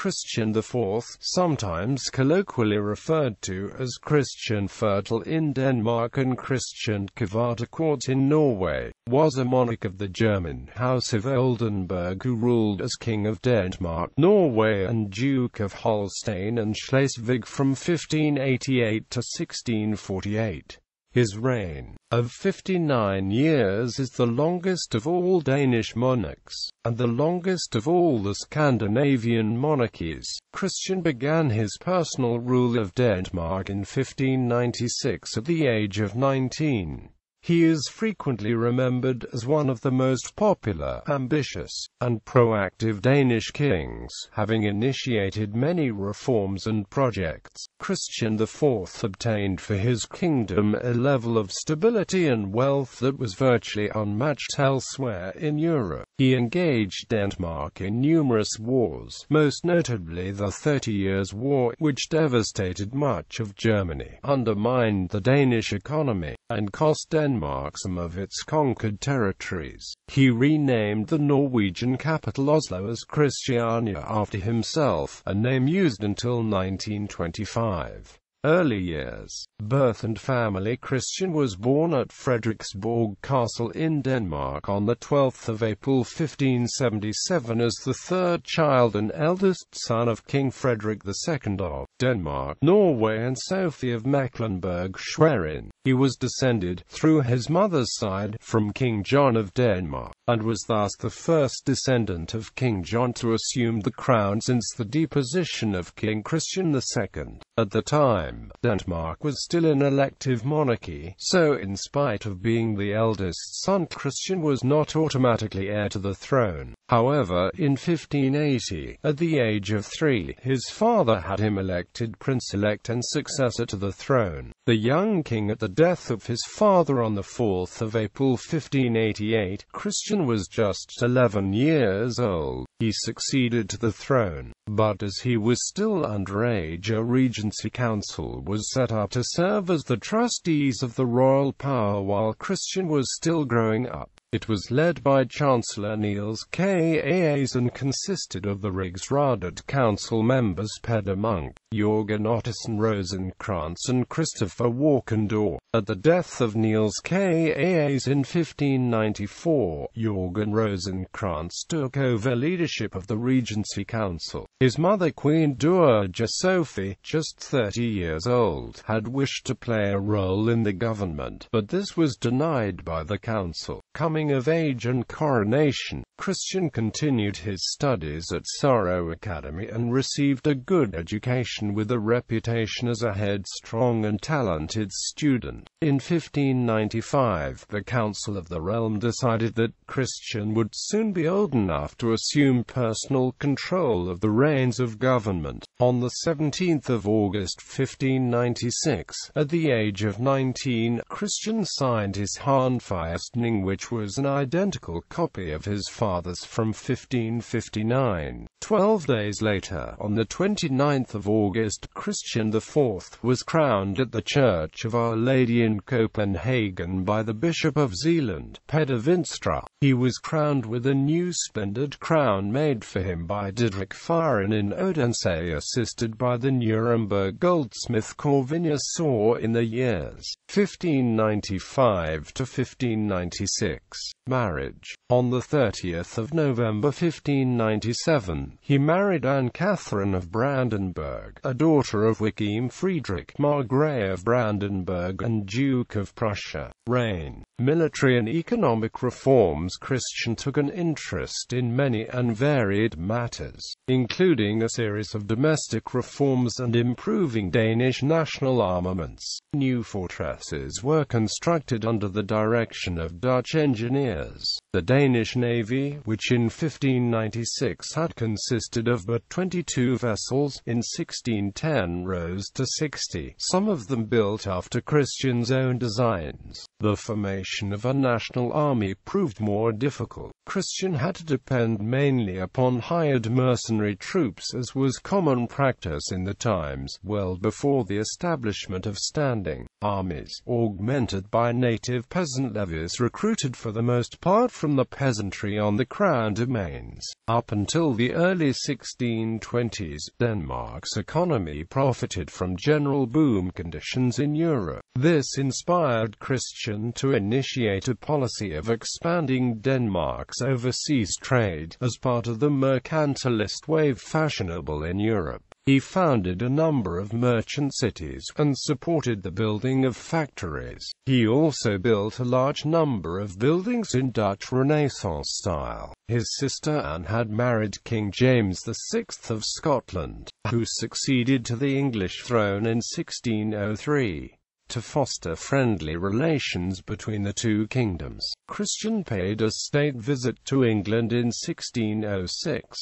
Christian IV, sometimes colloquially referred to as Christian Firtal in Denmark and Christian Kvart Quart in Norway, was a monarch of the German House of Oldenburg who ruled as King of Denmark, Norway and Duke of Holstein and Schleswig from 1588 to 1648. His reign of 59 years is the longest of all Danish monarchs, and the longest of all the Scandinavian monarchies. Christian began his personal rule of Denmark in 1596 at the age of 19. He is frequently remembered as one of the most popular, ambitious, and proactive Danish kings, having initiated many reforms and projects. Christian IV obtained for his kingdom a level of stability and wealth that was virtually unmatched elsewhere in Europe. He engaged Denmark in numerous wars, most notably the 30 Years' War, which devastated much of Germany, undermined the Danish economy, and cost Denmark some of its conquered territories. He renamed the Norwegian capital Oslo as Christiania after himself, a name used until 1925. Early years. Birth and family. Christian was born at Frederiksborg Castle in Denmark on the 12th of April 1577 as the third child and eldest son of King Frederick II of Denmark, Norway and Sophie of Mecklenburg-Schwerin. He was descended, through his mother's side, from King John of Denmark, and was thus the first descendant of King John to assume the crown since the deposition of King Christian II. At the time, Denmark was still an elective monarchy, so in spite of being the eldest son, Christian was not automatically heir to the throne. However, in 1580, at the age of 3, his father had him elected prince-elect and successor to the throne. The young king, at the death of his father on the 4th of April 1588, Christian was just 11 years old. He succeeded to the throne, but as he was still underage, a regency council was set up to serve as the trustees of the royal power while Christian was still growing up. It was led by Chancellor Niels Kaas and consisted of the Rigsrådet Council members Peder Munk, Jørgen Ottesen Rosenkrantz and Christopher Walkendorf. At the death of Niels Kaas in 1594, Jørgen Rosenkrantz took over leadership of the Regency Council. His mother, Queen Dowager Sophie, just 30 years old, had wished to play a role in the government, but this was denied by the council. Coming of age and coronation, Christian continued his studies at Sorrow Academy and received a good education with a reputation as a headstrong and talented student. In 1595, the Council of the Realm decided that Christian would soon be old enough to assume personal control of the reins of government. On the 17th of August 1596, at the age of 19, Christian signed his handfastning, which was an identical copy of his father's from 1559. 12 days later, on the 29th of August, Christian IV was crowned at the Church of Our Lady in Copenhagen by the Bishop of Zealand, Peder Vinstra. He was crowned with a new splendid crown made for him by Didrik Fyren in Odense, assisted by the Nuremberg goldsmith Corvinus Saw in the years 1595 to 1596. Marriage. On the 30th of November 1597, he married Anne Catherine of Brandenburg, a daughter of Joachim Friedrich Margrave of Brandenburg and Duke of Prussia. Reign. Military and economic reforms. Christian took an interest in many and varied matters, including a series of domestic reforms and improving Danish national armaments. New fortresses were constructed under the direction of Dutch engineers. The Danish Navy, which in 1596 had consisted of but 22 vessels, in 1610 rose to 60, some of them built after Christian's own designs. The formation of a national army proved more difficult. Christian had to depend mainly upon hired mercenary troops, as was common practice in the times, well before the establishment of standing armies, augmented by native peasant levies recruited for the most part from the peasantry on the crown domains. Up until the early 1620s, Denmark's economy profited from general boom conditions in Europe. This inspired Christian to initiate a policy of expanding Denmark's overseas trade, as part of the mercantilist wave fashionable in Europe. He founded a number of merchant cities, and supported the building of factories. He also built a large number of buildings in Dutch Renaissance style. His sister Anne had married King James VI of Scotland, who succeeded to the English throne in 1603. To foster friendly relations between the two kingdoms, Christian paid a state visit to England in 1606.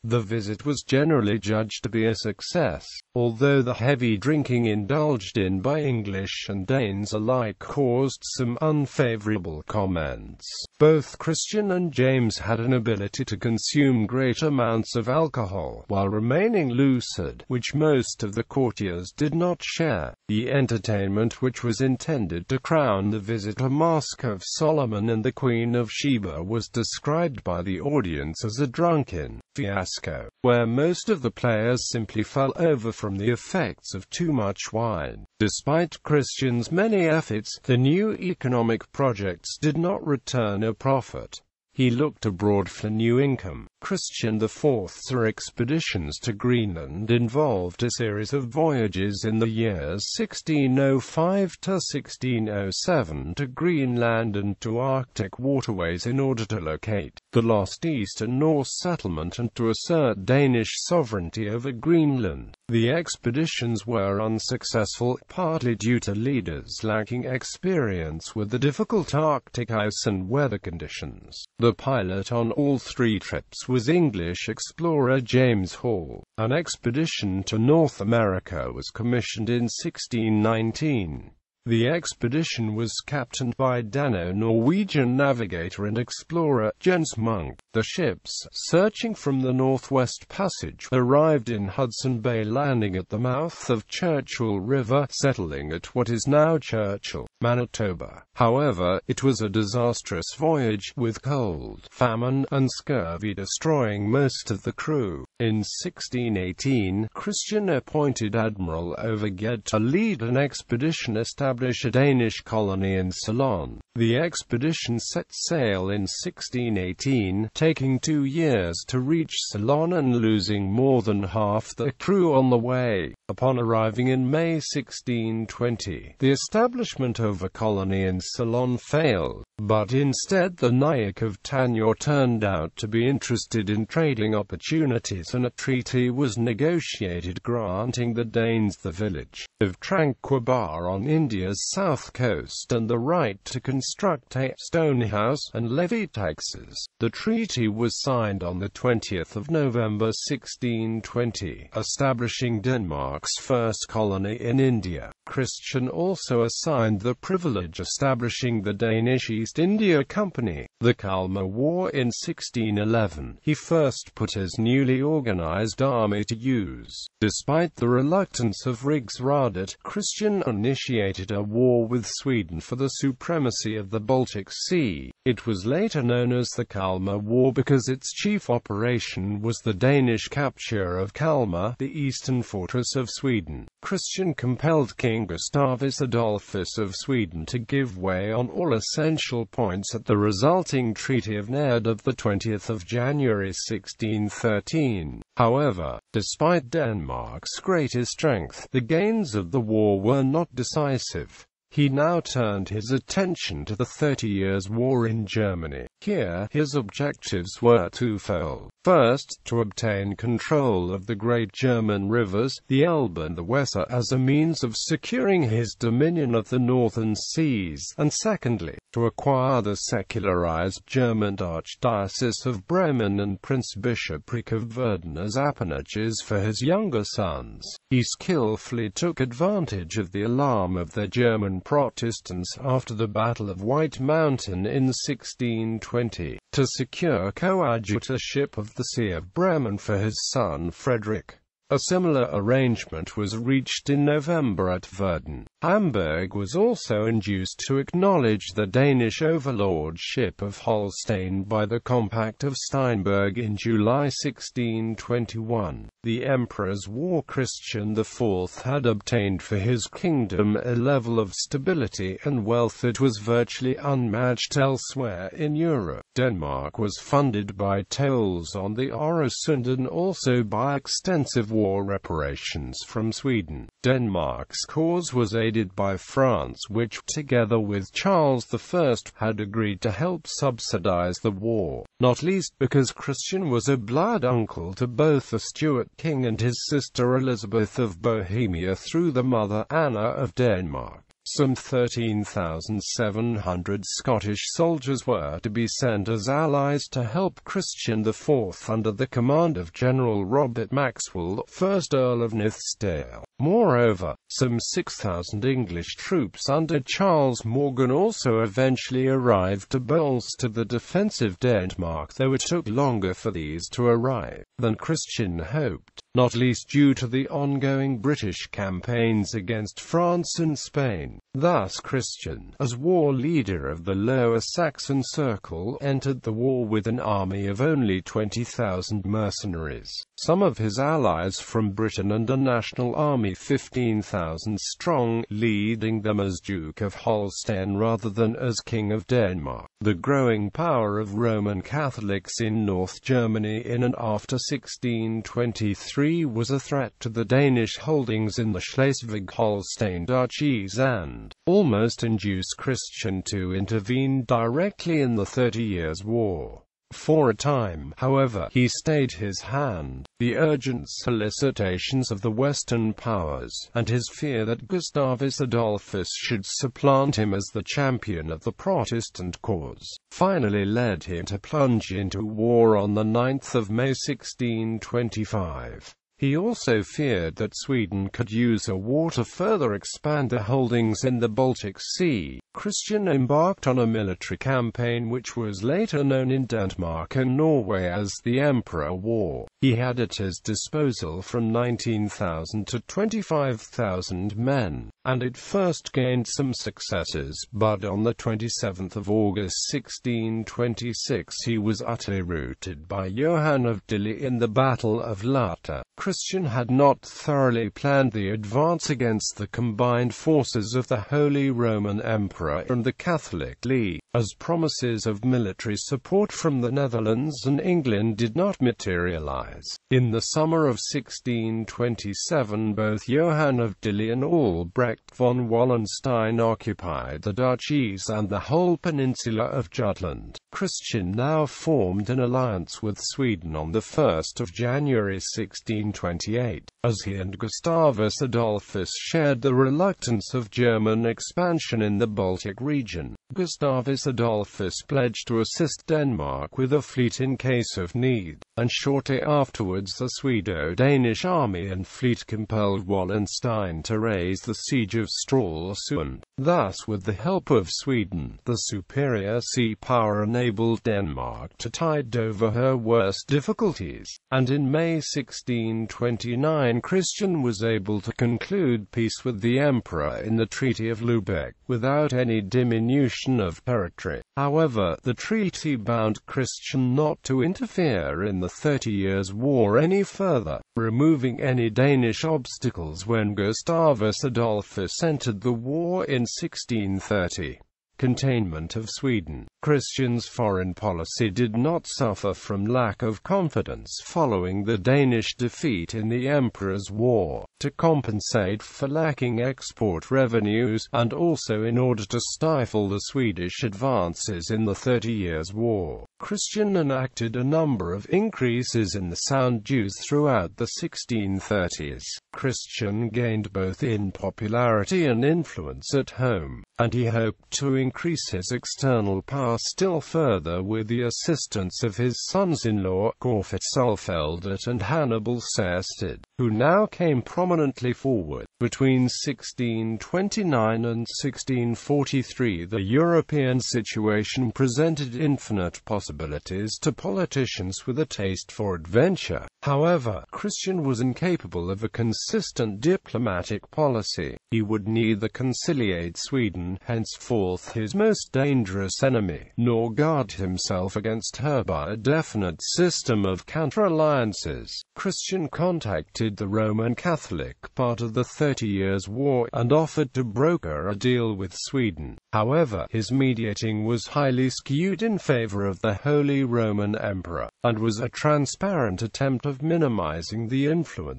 The visit was generally judged to be a success, although the heavy drinking indulged in by English and Danes alike caused some unfavorable comments. Both Christian and James had an ability to consume great amounts of alcohol while remaining lucid, which most of the courtiers did not share. The entertainment, which was intended to crown the visit a Masque of Solomon and the Queen of Sheba, was described by the audience as a drunken fiasco, where most of the players simply fell over from the effects of too much wine. Despite Christian's many efforts, the new economic projects did not return a profit. He looked abroad for new income. Christian IV's expeditions to Greenland involved a series of voyages in the years 1605 to 1607 to Greenland and to Arctic waterways in order to locate the lost Eastern Norse settlement and to assert Danish sovereignty over Greenland. The expeditions were unsuccessful, partly due to leaders lacking experience with the difficult Arctic ice and weather conditions. The pilot on all three trips was English explorer James Hall. An expedition to North America was commissioned in 1619. The expedition was captained by Dano-Norwegian navigator and explorer Jens Munk. The ships, searching from the Northwest Passage, arrived in Hudson Bay, landing at the mouth of Churchill River, settling at what is now Churchill, Manitoba. However, it was a disastrous voyage, with cold, famine, and scurvy destroying most of the crew. In 1618, Christian appointed Admiral Overged to lead an expedition establish a Danish colony in Ceylon. The expedition set sail in 1618, taking 2 years to reach Ceylon and losing more than half the crew on the way. Upon arriving in May 1620, the establishment of a colony in Ceylon failed, but instead the Naik of Tanjore turned out to be interested in trading opportunities, and a treaty was negotiated granting the Danes the village of Tranquebar on India's south coast and the right to construct a stone house and levy taxes. The treaty was signed on the 20th of November 1620, establishing Denmark's first colony in India. Christian also assigned the privilege establishing the Danish East India Company. The Kalmar War in 1611, he first put his newly organized army to use. Despite the reluctance of Rigsrådet, Christian initiated a war with Sweden for the supremacy of the Baltic Sea. It was later known as the Kalmar War because its chief operation was the Danish capture of Kalmar, the eastern fortress of Sweden. Christian compelled King Gustavus Adolphus of Sweden to give way on all essential points at the resulting Treaty of Naird of 20 January 1613. However, despite Denmark's greater strength, the gains of the war were not decisive. He now turned his attention to the 30 Years' War in Germany. Here, his objectives were twofold. First, to obtain control of the great German rivers, the Elbe and the Weser, as a means of securing his dominion of the northern seas, and secondly, to acquire the secularized German Archdiocese of Bremen and Prince-Bishopric of Verden as appanages for his younger sons. He skillfully took advantage of the alarm of the German Protestants after the Battle of White Mountain in 1620, to secure coadjutorship of the See of Bremen for his son Frederick. A similar arrangement was reached in November at Verden. Hamburg was also induced to acknowledge the Danish overlordship of Holstein by the Compact of Steinberg in July 1621. The Emperor's War Christian IV had obtained for his kingdom a level of stability and wealth that was virtually unmatched elsewhere in Europe. Denmark was funded by tolls on the Øresund and also by extensive war reparations from Sweden. Denmark's cause was aided by France, which, together with Charles I, had agreed to help subsidize the war, not least because Christian was a blood uncle to both the Stuart king and his sister Elizabeth of Bohemia through the mother Anna of Denmark. Some 13,700 Scottish soldiers were to be sent as allies to help Christian IV under the command of General Robert Maxwell, 1st Earl of Nithsdale. Moreover, some 6,000 English troops under Charles Morgan also eventually arrived to bolster the defense of Denmark, though it took longer for these to arrive than Christian hoped, not least due to the ongoing British campaigns against France and Spain. Thus Christian, as war leader of the Lower Saxon Circle, entered the war with an army of only 20,000 mercenaries, some of his allies from Britain, and a national army 15,000 strong, leading them as Duke of Holstein rather than as King of Denmark. The growing power of Roman Catholics in North Germany in and after 1623 was a threat to the Danish holdings in the Schleswig-Holstein duchies and almost induced Christian to intervene directly in the 30 Years' War. For a time, however, he stayed his hand. The urgent solicitations of the Western powers, and his fear that Gustavus Adolphus should supplant him as the champion of the Protestant cause, finally led him to plunge into war on the 9th of May 1625. He also feared that Sweden could use a war to further expand their holdings in the Baltic Sea. Christian embarked on a military campaign which was later known in Denmark and Norway as the Emperor War. He had at his disposal from 19,000 to 25,000 men, and it first gained some successes, but on the 27th of August 1626 he was utterly routed by Johan of Dilly in the Battle of Lata. Christian had not thoroughly planned the advance against the combined forces of the Holy Roman Emperor and the Catholic League, as promises of military support from the Netherlands and England did not materialize. In the summer of 1627 both Johan of Dilly and Albrecht von Wallenstein occupied the duchies and the whole peninsula of Jutland. Christian now formed an alliance with Sweden on the 1st of January 1628, as he and Gustavus Adolphus shared the reluctance of German expansion in the Baltic region. Gustavus Adolphus pledged to assist Denmark with a fleet in case of need, and shortly afterwards the Swedo-Danish army and fleet compelled Wallenstein to raise the siege of Stralsund. Thus, with the help of Sweden, the superior sea power enabled Denmark to tide over her worst difficulties, and in May 1629 Christian was able to conclude peace with the Emperor in the Treaty of Lubeck, without any diminution of territory. However, the treaty bound Christian not to interfere in the 30 Years' War any further, removing any Danish obstacles when Gustavus Adolphus entered the war in 1630. Containment of Sweden. Christian's foreign policy did not suffer from lack of confidence following the Danish defeat in the Emperor's War. To compensate for lacking export revenues, and also in order to stifle the Swedish advances in the 30 Years' War, Christian enacted a number of increases in the sound dues throughout the 1630s. Christian gained both in popularity and influence at home, and he hoped to increase his external power still further with the assistance of his sons-in-law, Corfitz Ulfeldt and Hannibal Sehested. who now came prominently forward. Between 1629 and 1643 the European situation presented infinite possibilities to politicians with a taste for adventure. However, Christian was incapable of a consistent diplomatic policy. He would neither conciliate Sweden, henceforth his most dangerous enemy, nor guard himself against her by a definite system of counter-alliances. Christian contacted the Roman Catholic part of the 30 Years' War and offered to broker a deal with Sweden. However, his mediating was highly skewed in favor of the Holy Roman Emperor, and was a transparent attempt of minimizing the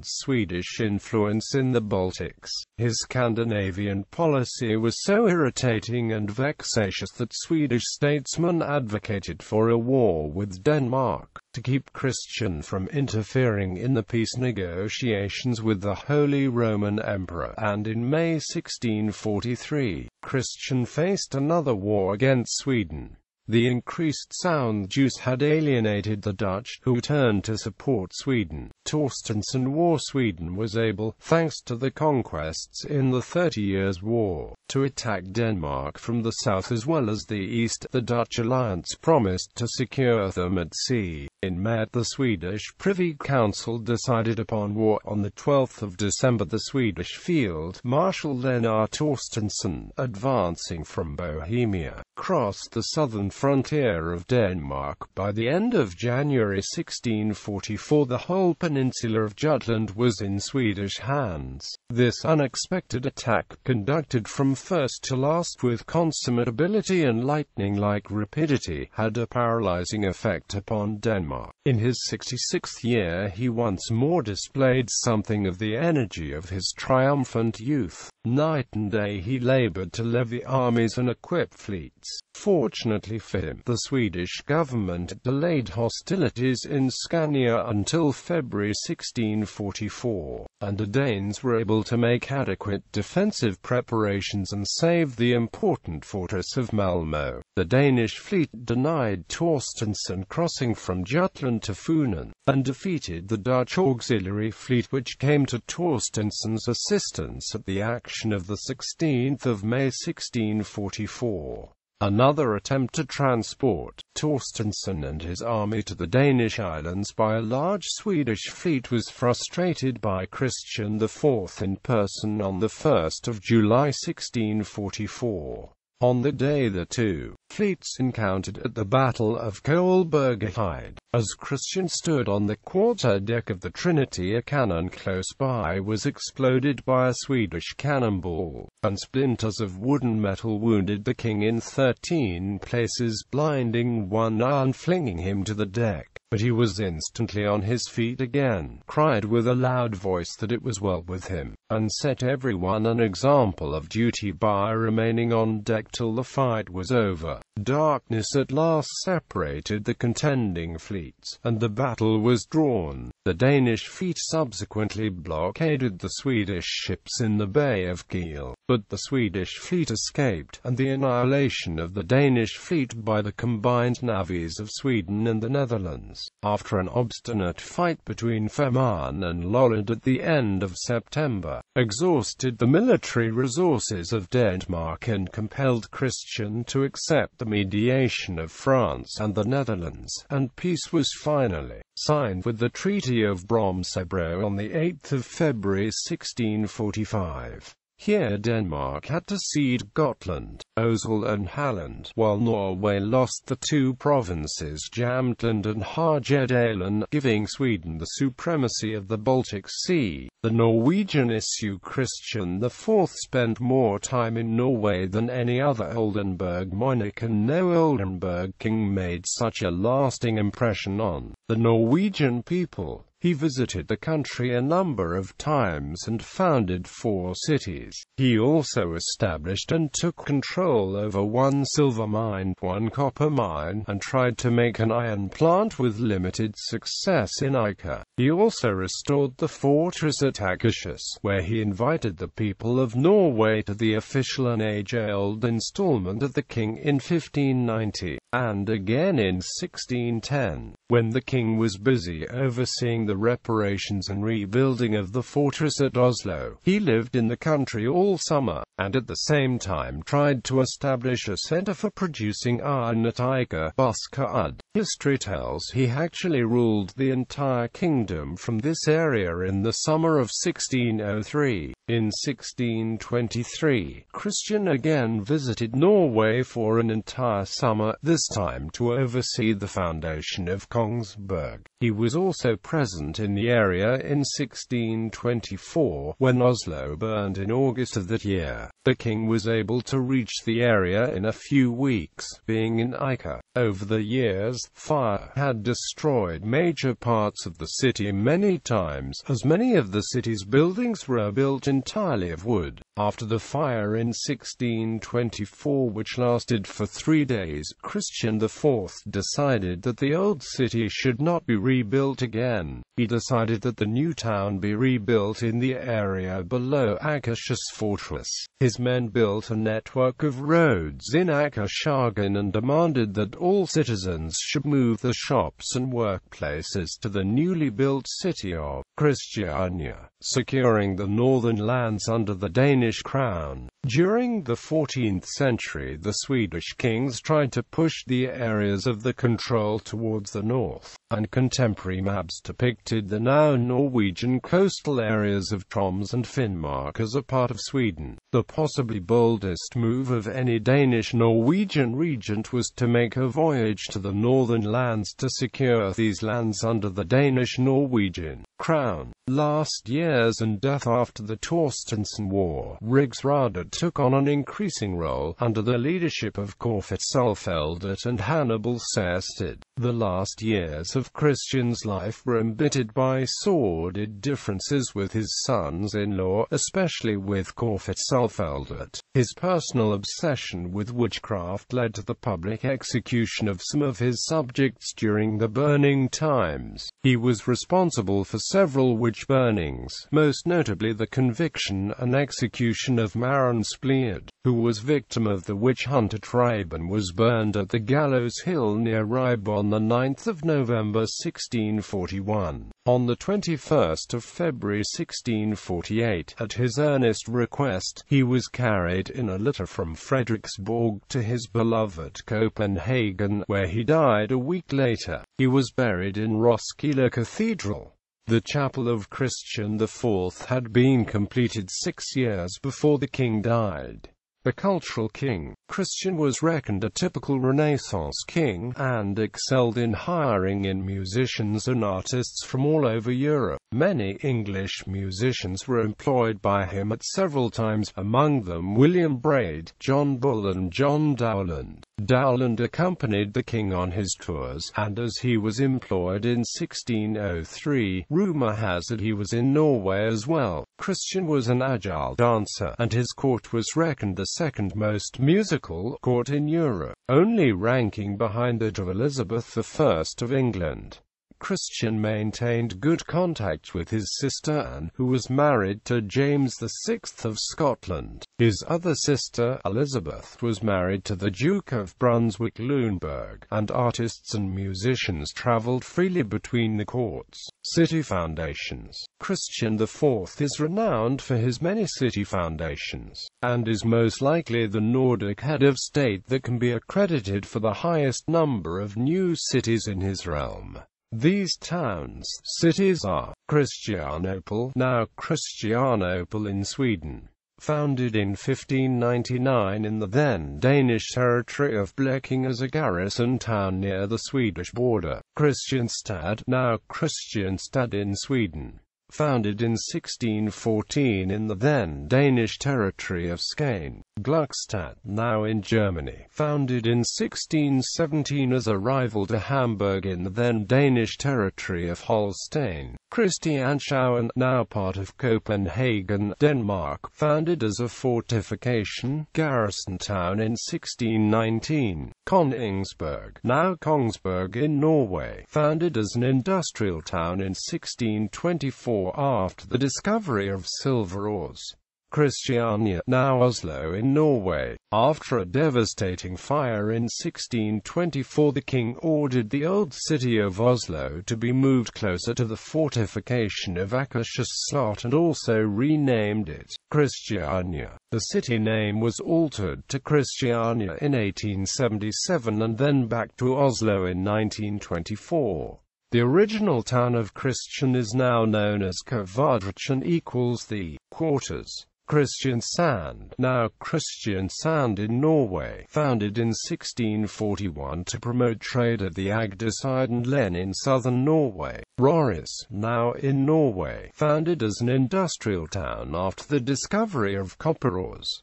Swedish influence in the Baltics. His Scandinavian policy was so irritating and vexatious that Swedish statesmen advocated for a war with Denmark, to keep Christian from interfering in the peace negotiations with the Holy Roman Emperor, and in May 1643, Christian faced another war against Sweden. The increased Sound Jews had alienated the Dutch, who turned to support Sweden. Torstensson War. Sweden was able, thanks to the conquests in the 30 Years' War, to attack Denmark from the south as well as the east. The Dutch alliance promised to secure them at sea. In May, the Swedish Privy Council decided upon war. On the 12th of December, the Swedish Field Marshal Lennart Torstensson, advancing from Bohemia, crossed the southern frontier of Denmark. By the end of January 1644, the whole peninsula of Jutland was in Swedish hands. This unexpected attack, conducted from first to last with consummate ability and lightning-like rapidity, had a paralyzing effect upon Denmark. In his 66th year he once more displayed something of the energy of his triumphant youth. Night and day he labored to levy armies and equip fleets. Fortunately for him, the Swedish government delayed hostilities in Scania until February 1644, and the Danes were able to make adequate defensive preparations and save the important fortress of Malmö. The Danish fleet denied Torstensson crossing from Jutland to Funen, and defeated the Dutch auxiliary fleet which came to Torstensson's assistance at the action of the 16th of May 1644. Another attempt to transport Torstensson and his army to the Danish islands by a large Swedish fleet was frustrated by Christian IV in person on the 1st of July 1644. On the day the two fleets encountered at the Battle of Kolbergehide. As Christian stood on the quarter-deck of the Trinity, a cannon close by was exploded by a Swedish cannonball, and splinters of wood and metal wounded the king in 13 places, blinding one eye and flinging him to the deck. But he was instantly on his feet again, cried with a loud voice that it was well with him, and set everyone an example of duty by remaining on deck till the fight was over. Darkness at last separated the contending fleets, and the battle was drawn. The Danish fleet subsequently blockaded the Swedish ships in the Bay of Kiel, but the Swedish fleet escaped, and the annihilation of the Danish fleet by the combined navies of Sweden and the Netherlands, after an obstinate fight between Fehmarn and Lolland at the end of September, exhausted the military resources of Denmark and compelled Christian to accept the mediation of France and the Netherlands, and peace was finally signed with the Treaty of Bromsebro on the 8th of February 1645. Here Denmark had to cede Gotland, Osel and Halland, while Norway lost the two provinces Jämtland and Härjedalen, giving Sweden the supremacy of the Baltic Sea. The Norwegian Issue. Christian IV spent more time in Norway than any other Oldenburg monarch, and no Oldenburg king made such a lasting impression on the Norwegian people. He visited the country a number of times and founded 4 cities. He also established and took control over 1 silver mine, 1 copper mine, and tried to make an iron plant with limited success in Ica. He also restored the fortress at Akershus, where he invited the people of Norway to the official and age-old installment of the king in 1590, and again in 1610, when the king was busy overseeing the reparations and rebuilding of the fortress at Oslo. He lived in the country all summer, and at the same time tried to establish a center for producing iron at Eiker, Buskerud. History tells he actually ruled the entire kingdom from this area in the summer of 1603. In 1623, Christian again visited Norway for an entire summer, this time to oversee the foundation of Kongsberg. He was also present in the area in 1624, when Oslo burned in August of that year. The king was able to reach the area in a few weeks, being in Eiker. Over the years, fire had destroyed major parts of the city many times, as many of the city's buildings were built entirely of wood. After the fire in 1624, which lasted for 3 days, Christian IV decided that the old city should not be rebuilt again. He decided that the new town be rebuilt in the area below Akershus fortress. His men built a network of roads in Akershagen and demanded that all citizens should move their shops and workplaces to the newly built city of Christiania, securing the northern lands under the Danish crown. During the 14th century, the Swedish kings tried to push the areas of the control towards the north, and contemporary maps depicted the now Norwegian coastal areas of Troms and Finnmark as a part of Sweden. The possibly boldest move of any Danish-Norwegian regent was to make a voyage to the northern lands to secure these lands under the Danish-Norwegian crown. Last years and death after the Torstensson War, Rigsrådet took on an increasing role under the leadership of Corfitz Sulfeldt and Hannibal Sehested. The last years of Christian's life were embittered by sordid differences with his sons-in-law, especially with Corfitz Sulfeldt. His personal obsession with witchcraft led to the public execution of some of his subjects during the burning times. He was responsible for several witch burnings, most notably the conviction and execution of Maren Splead, who was victim of the witch hunt at Ribe and was burned at the Gallows Hill near Ribe on the 9th of November 1641. On the 21st of February 1648, at his earnest request, he was carried in a litter from Frederiksborg to his beloved Copenhagen, where he died a week later. He was buried in Roskilde Cathedral. The chapel of Christian IV had been completed 6 years before the king died. A cultural king, Christian was reckoned a typical Renaissance king, and excelled in hiring in musicians and artists from all over Europe. Many English musicians were employed by him at several times, among them William Braid, John Bull and John Dowland. Dowland accompanied the king on his tours, and as he was employed in 1603, rumour has it he was in Norway as well. Christian was an agile dancer, and his court was reckoned the second most musical court in Europe, only ranking behind that of Elizabeth I of England. Christian maintained good contact with his sister Anne, who was married to James VI of Scotland. His other sister, Elizabeth, was married to the Duke of Brunswick-Luneburg, and artists and musicians travelled freely between the courts. City foundations. Christian IV is renowned for his many city foundations, and is most likely the Nordic head of state that can be accredited for the highest number of new cities in his realm. These towns, cities are Christianople, now Christianople in Sweden, founded in 1599 in the then Danish territory of Blekinge as a garrison town near the Swedish border. Kristianstad, now Kristianstad in Sweden, founded in 1614 in the then Danish territory of Skåne. Gluckstadt, now in Germany, founded in 1617 as a rival to Hamburg in the then Danish territory of Holstein. Christianshavn, now part of Copenhagen, Denmark, founded as a fortification, garrison town in 1619. Kongsberg, now Kongsberg in Norway, founded as an industrial town in 1624 after the discovery of silver ores. Christiania, now Oslo in Norway. After a devastating fire in 1624, the king ordered the old city of Oslo to be moved closer to the fortification of Akershus Slot and also renamed it Christiania. The city name was altered to Christiania in 1877 and then back to Oslo in 1924. The original town of Christian is now known as Kvart, equals the quarters. Kristiansand, now Kristiansand in Norway, founded in 1641 to promote trade at the Agder and Len in southern Norway. Røros, now in Norway, founded as an industrial town after the discovery of copper ores.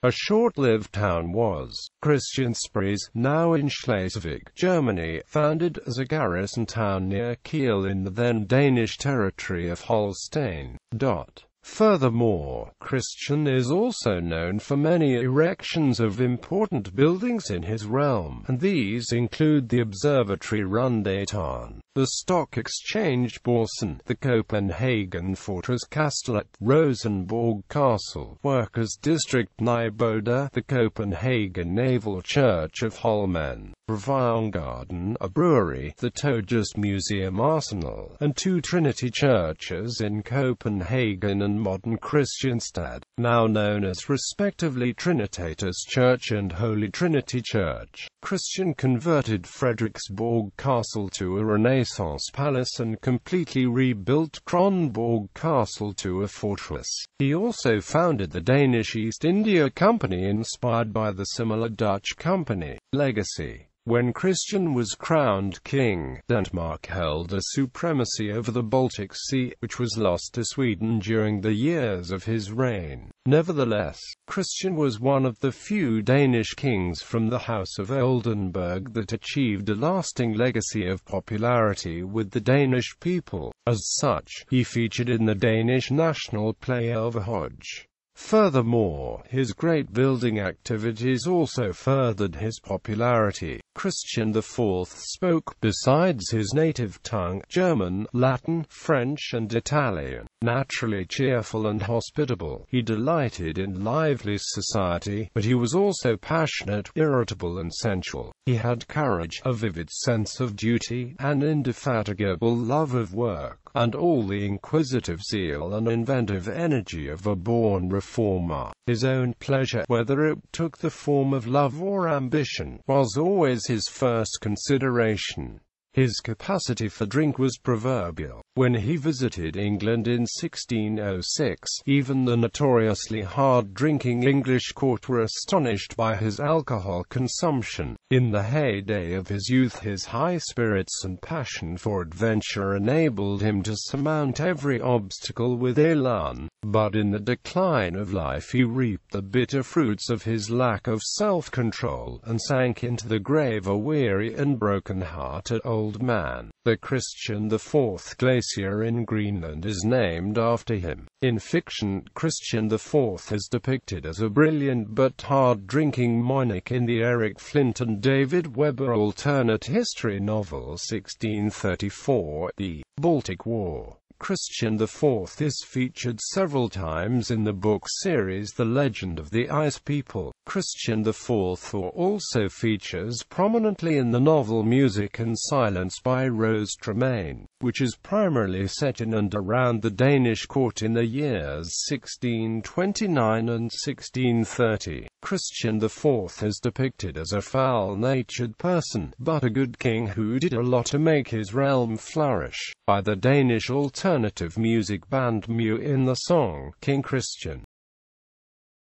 A short-lived town was Christiansborg, now in Schleswig, Germany, founded as a garrison town near Kiel in the then Danish territory of Holstein. Furthermore, Christian is also known for many erections of important buildings in his realm, and these include the Observatory Rundetårn, the Stock Exchange Borsen, the Copenhagen Fortress Kastellet, Rosenborg Castle, Workers' District Nyboda, the Copenhagen Naval Church of Holmen, Garden, a brewery, the Toges Museum Arsenal, and two Trinity churches in Copenhagen and modern Kristianstad, now known as respectively Trinitatis Church and Holy Trinity Church. Christian converted Frederiksborg Castle to a Renaissance palace and completely rebuilt Kronborg Castle to a fortress. He also founded the Danish East India Company inspired by the similar Dutch company. Legacy. When Christian was crowned king, Denmark held a supremacy over the Baltic Sea, which was lost to Sweden during the years of his reign. Nevertheless, Christian was one of the few Danish kings from the House of Oldenburg that achieved a lasting legacy of popularity with the Danish people. As such, he featured in the Danish national play Elverhøj. Furthermore, his great building activities also furthered his popularity. Christian IV spoke, besides his native tongue, German, Latin, French and Italian. Naturally cheerful and hospitable, he delighted in lively society, but he was also passionate, irritable and sensual. He had courage, a vivid sense of duty, an indefatigable love of work, and all the inquisitive zeal and inventive energy of a born reformer. His own pleasure, whether it took the form of love or ambition, was always his first consideration. His capacity for drink was proverbial. When he visited England in 1606, even the notoriously hard-drinking English court were astonished by his alcohol consumption. In the heyday of his youth, his high spirits and passion for adventure enabled him to surmount every obstacle with élan. But in the decline of life he reaped the bitter fruits of his lack of self-control, and sank into the grave a weary and broken-hearted old man. The Christian IV Glacier in Greenland is named after him. In fiction, Christian IV is depicted as a brilliant but hard-drinking monarch in the Eric Flint and David Weber alternate history novel 1634, The Baltic War. Christian IV is featured several times in the book series The Legend of the Ice People. Christian IV also features prominently in the novel Music and Silence by Rose Tremaine, which is primarily set in and around the Danish court in the years 1629 and 1630. Christian IV is depicted as a foul-natured person, but a good king who did a lot to make his realm flourish, by the Danish alternative music band Mew in the song King Christian.